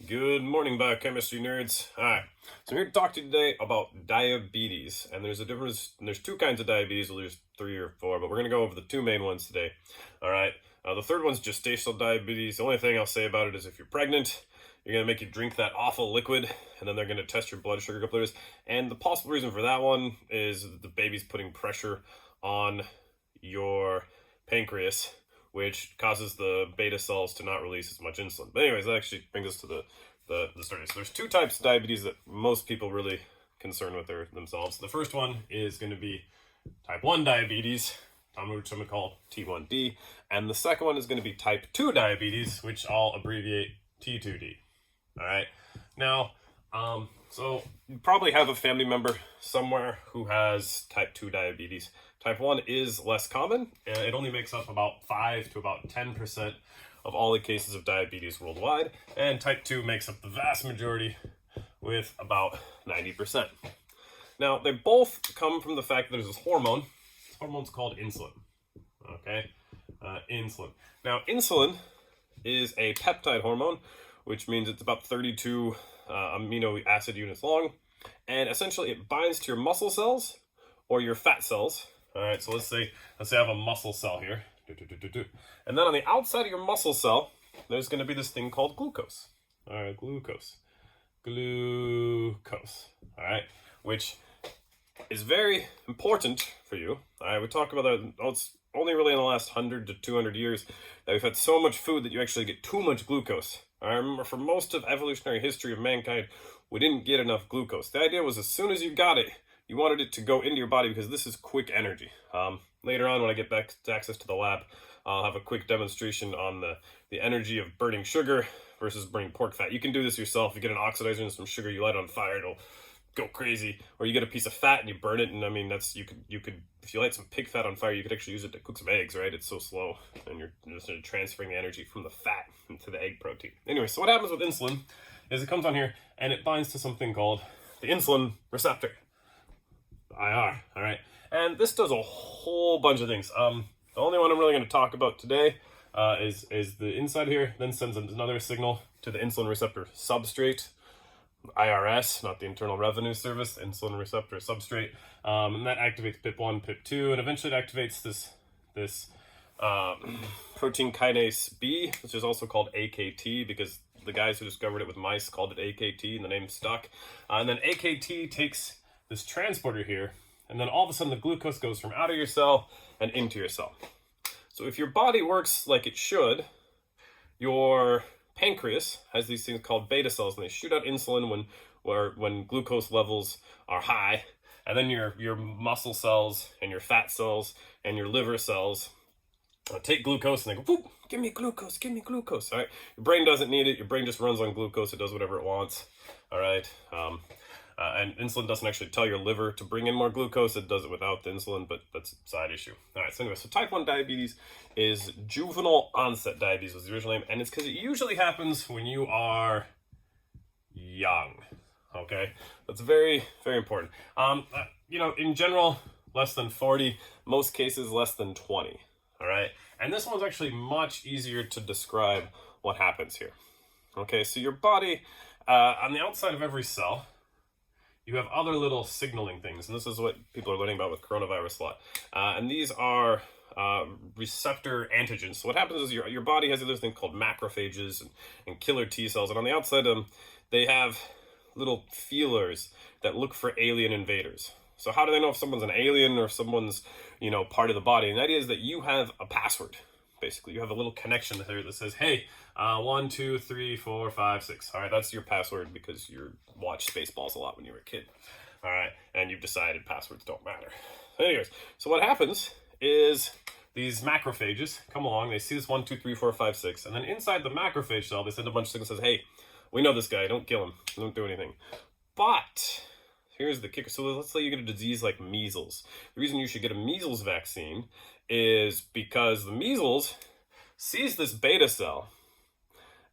Good morning, biochemistry nerds. Alright, so I'm here to talk to you today about diabetes. And there's a difference, there's two kinds of diabetes, well, there's three or four, but we're going to go over the two main ones today. Alright, the third one's gestational diabetes. The only thing I'll say about it is if you're pregnant, you're going to make you drink that awful liquid, and then they're going to test your blood sugar a couple of days. And the possible reason for that one is the baby's putting pressure on your pancreas, which causes the beta cells to not release as much insulin. But anyways, that actually brings us to the story. So there's two types of diabetes that most people really concern with themselves. The first one is going to be type 1 diabetes, which some would call T1D. And the second one is going to be type 2 diabetes, which I'll abbreviate T2D. All right. Now, so you probably have a family member somewhere who has type 2 diabetes. Type 1 is less common. It only makes up about 5 to about 10% of all the cases of diabetes worldwide. And type 2 makes up the vast majority with about 90%. Now, they both come from the fact that there's this hormone. This hormone's called insulin. Okay? Insulin. Now, insulin is a peptide hormone, which means it's about 32 amino acid units long. And essentially, it binds to your muscle cells or your fat cells. All right, so let's say I have a muscle cell here. And then on the outside of your muscle cell, there's going to be this thing called glucose. All right, glucose. All right, which is very important for you. All right, we talk about that. It's only really in the last 100 to 200 years that we've had so much food that you actually get too much glucose. I remember for most of evolutionary history of mankind, we didn't get enough glucose. The idea was as soon as you got it, you wanted it to go into your body because this is quick energy. Later on, when I get back to access to the lab, I'll have a quick demonstration on the energy of burning sugar versus burning pork fat. You can do this yourself. You get an oxidizer and some sugar, you light it on fire, it'll go crazy. Or you get a piece of fat and you burn it, and I mean, you could if you light some pig fat on fire, you could actually use it to cook some eggs, right? It's so slow, and you're just transferring the energy from the fat into the egg protein. Anyway, so what happens with insulin is it comes on here and it binds to something called the insulin receptor. IR, all right? And this does a whole bunch of things. The only one I'm really going to talk about today is the inside here, then sends another signal to the insulin receptor substrate, IRS, not the Internal Revenue Service, insulin receptor substrate, and that activates PIP1, PIP2, and eventually it activates this protein kinase B, which is also called AKT, because the guys who discovered it with mice called it AKT, and the name stuck. And then AKT takes this transporter here, and then all of a sudden the glucose goes from out of your cell and into your cell. So if your body works like it should, your pancreas has these things called beta cells, and they shoot out insulin when glucose levels are high, and then your muscle cells and your fat cells and your liver cells take glucose and they go, give me glucose, all right? Your brain doesn't need it. Your brain just runs on glucose. It does whatever it wants, all right? And insulin doesn't actually tell your liver to bring in more glucose. It does it without the insulin, but that's a side issue. All right, so anyway, so type 1 diabetes is juvenile onset diabetes was the original name, and it's because it usually happens when you are young, okay? That's very, very important. In general, less than 40, most cases less than 20, all right? And this one's actually much easier to describe what happens here. Okay, so your body, on the outside of every cell, you have other little signaling things, and this is what people are learning about with coronavirus a lot. And these are receptor antigens. So what happens is your body has this thing called macrophages and killer T cells, and on the outside of them, they have little feelers that look for alien invaders. So how do they know if someone's an alien or if someone's, part of the body? And the idea is that you have a password. Basically, you have a little connection there that says, hey, 1, 2, 3, 4, 5, 6. All right, that's your password because you watched Spaceballs a lot when you were a kid. All right, and you've decided passwords don't matter. Anyways, so what happens is these macrophages come along, they see this 1, 2, 3, 4, 5, 6, and then inside the macrophage cell, they send a bunch of signals that says, hey, we know this guy, don't kill him, don't do anything. But here's the kicker. So let's say you get a disease like measles. The reason you should get a measles vaccine is because the measles sees this beta cell,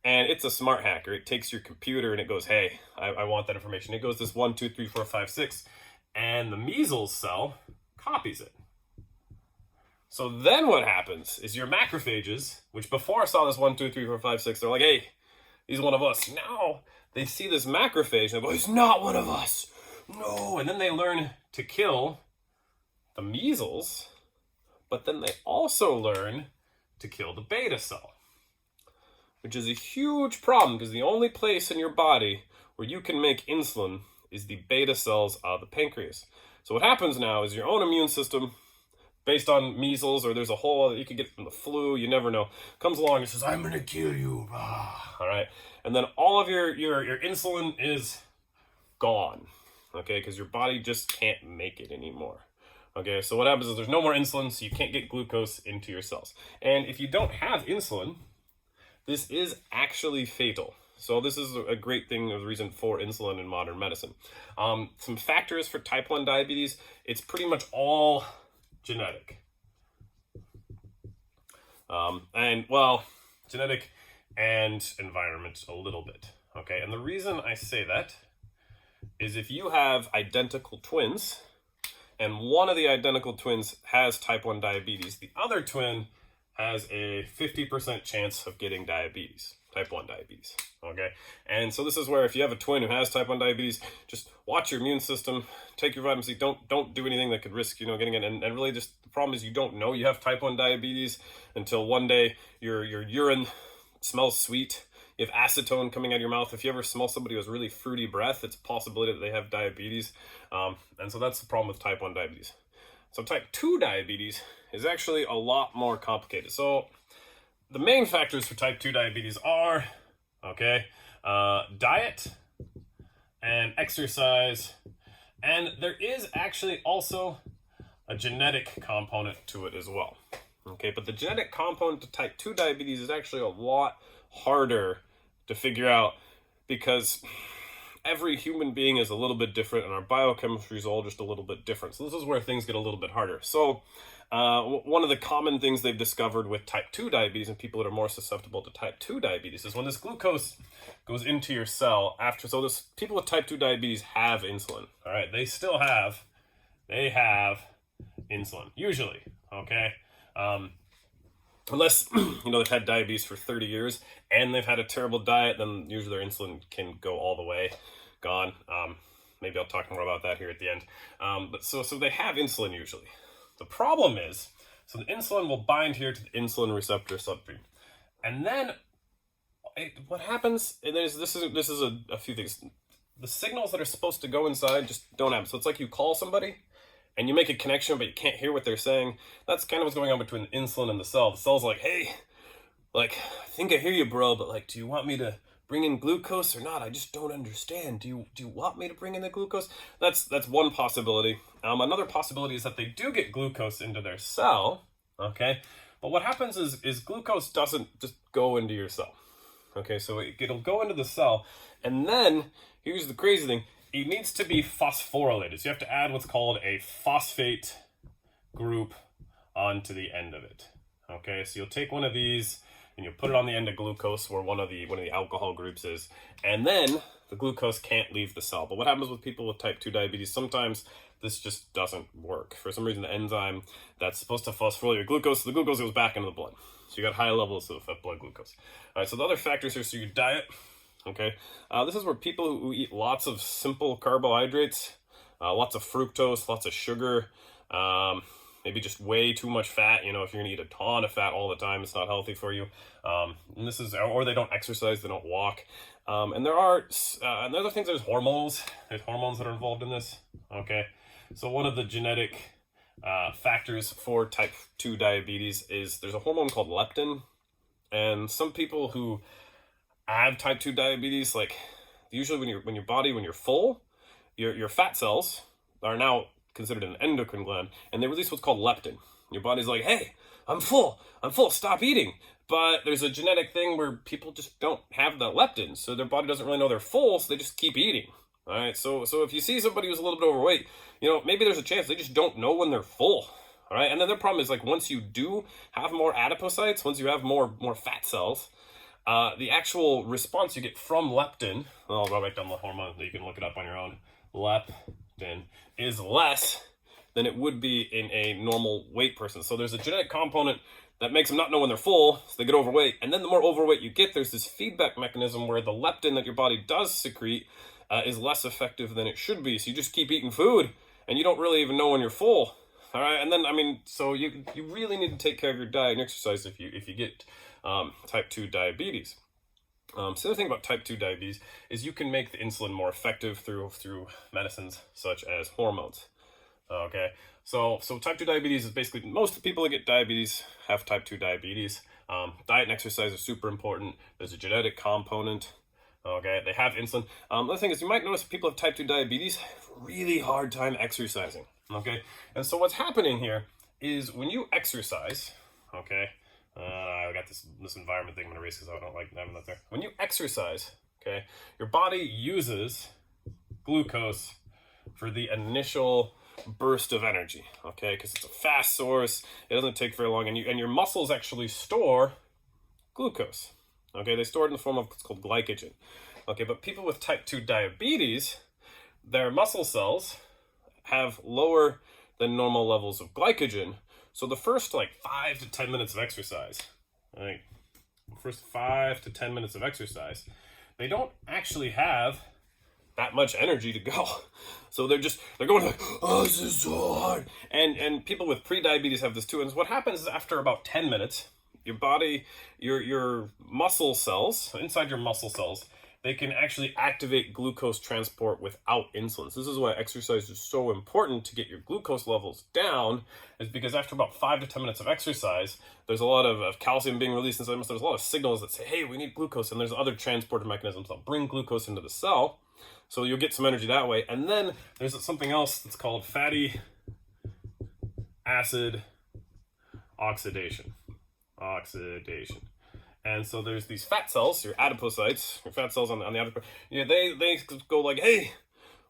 and it's a smart hacker. It takes your computer and it goes, hey, I want that information. It goes this 1, 2, 3, 4, 5, 6, and the measles cell copies it. So then what happens is your macrophages, which before saw this 1, 2, 3, 4, 5, 6, they're like, hey, he's one of us. Now they see this macrophage and they go, he's not one of us. No. And then they learn to kill the measles, but then they also learn to kill the beta cell, which is a huge problem because the only place in your body where you can make insulin is the beta cells of the pancreas. So what happens now is your own immune system, based on measles, or there's a whole other, you could get from the flu, you never know, comes along and says, I'm gonna kill you. All right. And then all of your insulin is gone. Okay, because your body just can't make it anymore. Okay, so what happens is there's no more insulin, so you can't get glucose into your cells. And if you don't have insulin, this is actually fatal. So this is a great thing, the reason for insulin in modern medicine. Some factors for type 1 diabetes, it's pretty much all genetic. Genetic and environment a little bit. Okay, and the reason I say that is if you have identical twins, and one of the identical twins has type 1 diabetes, the other twin has a 50% chance of getting diabetes, type 1 diabetes, okay? And so this is where if you have a twin who has type 1 diabetes, just watch your immune system, take your vitamin C, don't do anything that could risk, getting it. And really just the problem is you don't know you have type 1 diabetes until one day your urine smells sweet. You have acetone coming out of your mouth. If you ever smell somebody who has really fruity breath, it's a possibility that they have diabetes. And so that's the problem with type 1 diabetes. So type 2 diabetes is actually a lot more complicated. So the main factors for type 2 diabetes are, diet and exercise. And there is actually also a genetic component to it as well. Okay, but the genetic component to type 2 diabetes is actually a lot harder to figure out because every human being is a little bit different and our biochemistry is all just a little bit different. So this is where things get a little bit harder. So one of the common things they've discovered with type 2 diabetes and people that are more susceptible to type 2 diabetes is when this glucose goes into your cell people with type 2 diabetes have insulin. All right, they have insulin usually, okay? Unless, they've had diabetes for 30 years and they've had a terrible diet, then usually their insulin can go all the way gone. Maybe I'll talk more about that here at the end. But so they have insulin usually. The problem is, so the insulin will bind here to the insulin receptor substrate. And then what happens, and this is a few things. The signals that are supposed to go inside just don't happen. So it's like you call somebody, and you make a connection, but you can't hear what they're saying. That's kind of what's going on between the insulin and the cell. The cell's like, hey, I think I hear you, bro, but do you want me to bring in glucose or not? I just don't understand. Do you want me to bring in the glucose? That's one possibility. Another possibility is that they do get glucose into their cell, okay? But what happens is glucose doesn't just go into your cell, okay? So it'll go into the cell, and then, here's the crazy thing, it needs to be phosphorylated. So you have to add what's called a phosphate group onto the end of it. Okay, so you'll take one of these and you'll put it on the end of glucose where one of the alcohol groups is, and then the glucose can't leave the cell. But what happens with people with type 2 diabetes, sometimes this just doesn't work. For some reason, the enzyme that's supposed to phosphorylate your glucose, the glucose goes back into the blood. So you got high levels of blood glucose. All right, so the other factors here, so your diet. Okay, this is where people who eat lots of simple carbohydrates, lots of fructose, lots of sugar, maybe just way too much fat. If you're gonna eat a ton of fat all the time, it's not healthy for you. And or they don't exercise, they don't walk. And there are another things. There's hormones. There's hormones that are involved in this. Okay, so one of the genetic factors for type 2 diabetes is there's a hormone called leptin, and some people who have type 2 diabetes, usually when you're full, your fat cells are now considered an endocrine gland, and they release what's called leptin. Your body's like, hey, I'm full, stop eating. But there's a genetic thing where people just don't have that leptin, so their body doesn't really know they're full, so they just keep eating. All right, so if you see somebody who's a little bit overweight, maybe there's a chance they just don't know when they're full. All right, and then the problem is once you do have more adipocytes, once you have more fat cells, the actual response you get from leptin, I'll go back down the hormone, you can look it up on your own, leptin is less than it would be in a normal weight person. So there's a genetic component that makes them not know when they're full, so they get overweight. And then the more overweight you get, there's this feedback mechanism where the leptin that your body does secrete is less effective than it should be. So you just keep eating food, and you don't really even know when you're full. All right, and then so you really need to take care of your diet and exercise if you get type 2 diabetes. So the other thing about type 2 diabetes is you can make the insulin more effective through medicines such as hormones. Okay, so type 2 diabetes is basically, most people that get diabetes have type 2 diabetes. Diet and exercise are super important. There's a genetic component. Okay, they have insulin. The other thing is, you might notice people with type 2 diabetes have a really hard time exercising. Okay, and so what's happening here is when you exercise, okay, I got this environment thing I'm gonna erase because I don't like having that there. When you exercise, okay, your body uses glucose for the initial burst of energy, okay, because it's a fast source. It doesn't take very long, and your muscles actually store glucose. Okay, they store it in the form of what's called glycogen. Okay, but people with type 2 diabetes, their muscle cells have lower than normal levels of glycogen. So the first 5 to 10 minutes of exercise, they don't actually have that much energy to go. So they're going like, oh, this is so hard. And people with pre-diabetes have this too. And what happens is, after about 10 minutes, your body, your muscle cells, inside your muscle cells, they can actually activate glucose transport without insulin. So this is why exercise is so important to get your glucose levels down, is because after about 5 to 10 minutes of exercise, there's a lot of calcium being released inside. So there's a lot of signals that say, hey, we need glucose. And there's other transporter mechanisms that bring glucose into the cell. So you'll get some energy that way. And then there's something else that's called fatty acid oxidation. And so there's these fat cells, your adipocytes, your fat cells on the adipose. They go like, hey,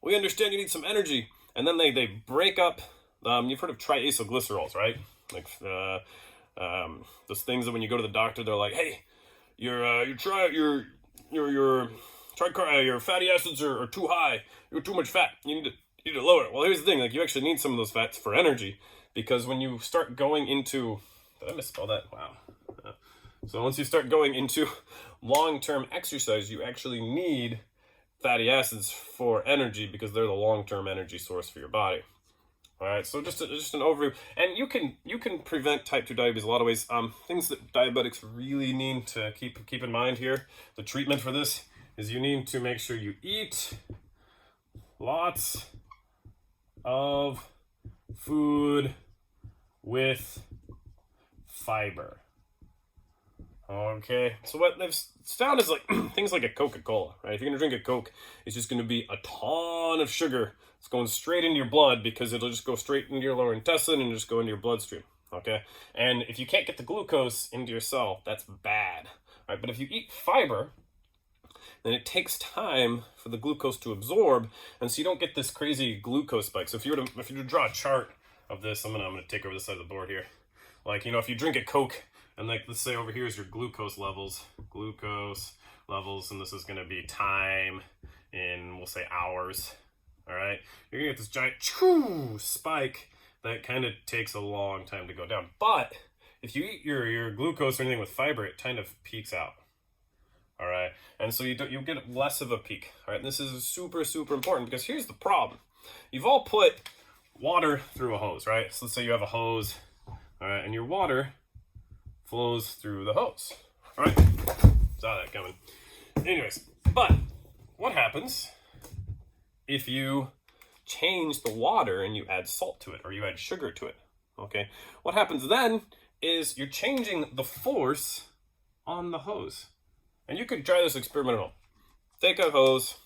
we understand you need some energy. And then they break up, you've heard of triacylglycerols, right? Like those things that when you go to the doctor, they're like, hey, your fatty acids are too high. You're too much fat. You need to lower it. Well, here's the thing, you actually need some of those fats for energy, because when you start going into, did I misspell that? Wow. So once you start going into long-term exercise, you actually need fatty acids for energy, because they're the long-term energy source for your body. All right, so just an overview, and you can prevent type 2 diabetes a lot of ways. Things that diabetics really need to keep in mind here. The treatment for this is you need to make sure you eat lots of food with fiber. Okay, so what they've found is things like a Coca-Cola, right? If you're gonna drink a Coke, it's just gonna be a ton of sugar. It's going straight into your blood, because it'll just go straight into your lower intestine and just go into your bloodstream, okay? And if you can't get the glucose into your cell, that's bad, right? But if you eat fiber, then it takes time for the glucose to absorb, and so you don't get this crazy glucose spike. So if you were to draw a chart of this, I'm gonna take over the side of the board here. If you drink a Coke, and let's say over here is your glucose levels, and this is gonna be time in, we'll say, hours. All right, you're gonna get this giant spike that kind of takes a long time to go down. But if you eat your glucose or anything with fiber, it kind of peaks out. All right, and so you'll get less of a peak. All right, and this is super, super important, because here's the problem. You've all put water through a hose, right? So let's say you have a hose, all right, and your water flows through the hose. All right, saw that coming. Anyways, but what happens if you change the water and you add salt to it, or you add sugar to it? Okay, what happens then is you're changing the force on the hose. And you could try this experiment at home. Take a hose,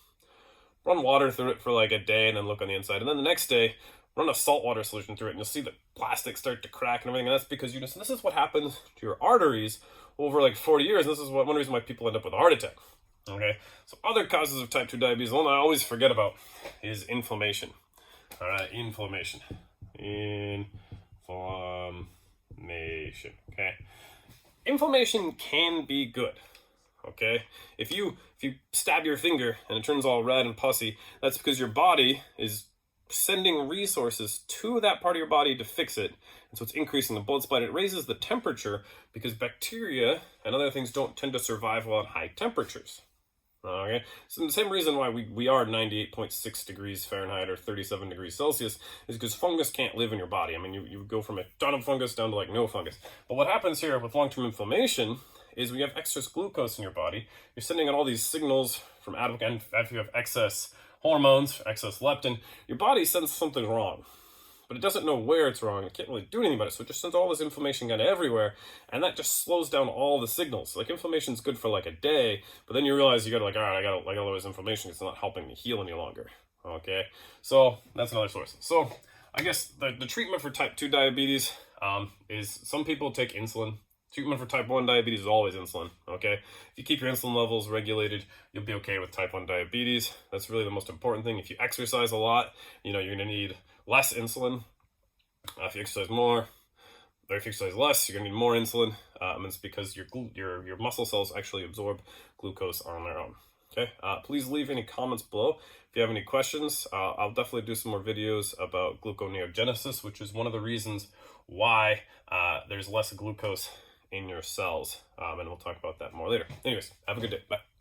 run water through it for a day, and then look on the inside. And then the next day, run a saltwater solution through it, and you'll see the plastic start to crack and everything. And that's because this is what happens to your arteries over 40 years. And this is one reason why people end up with a heart attack. Okay, so other causes of type 2 diabetes, the one I always forget about is inflammation. All right, inflammation. Okay, inflammation can be good. Okay, if you stab your finger and it turns all red and pussy, that's because your body is sending resources to that part of your body to fix it. And so it's increasing the blood supply. It raises the temperature because bacteria and other things don't tend to survive well at high temperatures. Okay, so the same reason why we are 98.6 degrees Fahrenheit or 37 degrees Celsius is because fungus can't live in your body. I mean, you go from a ton of fungus down to like no fungus. But what happens here with long-term inflammation is when you have excess glucose in your body, you're sending out all these signals from and if you have excess hormones, excess leptin, your body sends something wrong. But it doesn't know where it's wrong. It can't really do anything about it. So it just sends all this inflammation kind of everywhere. And that just slows down all the signals. Like inflammation's good for like a day, but then you realize you gotta like, all right, I gotta lower this inflammation. It's not helping me heal any longer. Okay. So that's another source. So I guess the treatment for type 2 diabetes is some people take insulin. Treatment for type 1 diabetes is always insulin, okay? If you keep your insulin levels regulated, you'll be okay with type 1 diabetes. That's really the most important thing. If you exercise a lot, you're going to need less insulin. If you exercise more, or if you exercise less, you're going to need more insulin. And it's because your muscle cells actually absorb glucose on their own. Okay, please leave any comments below. If you have any questions, I'll definitely do some more videos about gluconeogenesis, which is one of the reasons why there's less glucose in your cells. And we'll talk about that more later. Anyways, have a good day. Bye.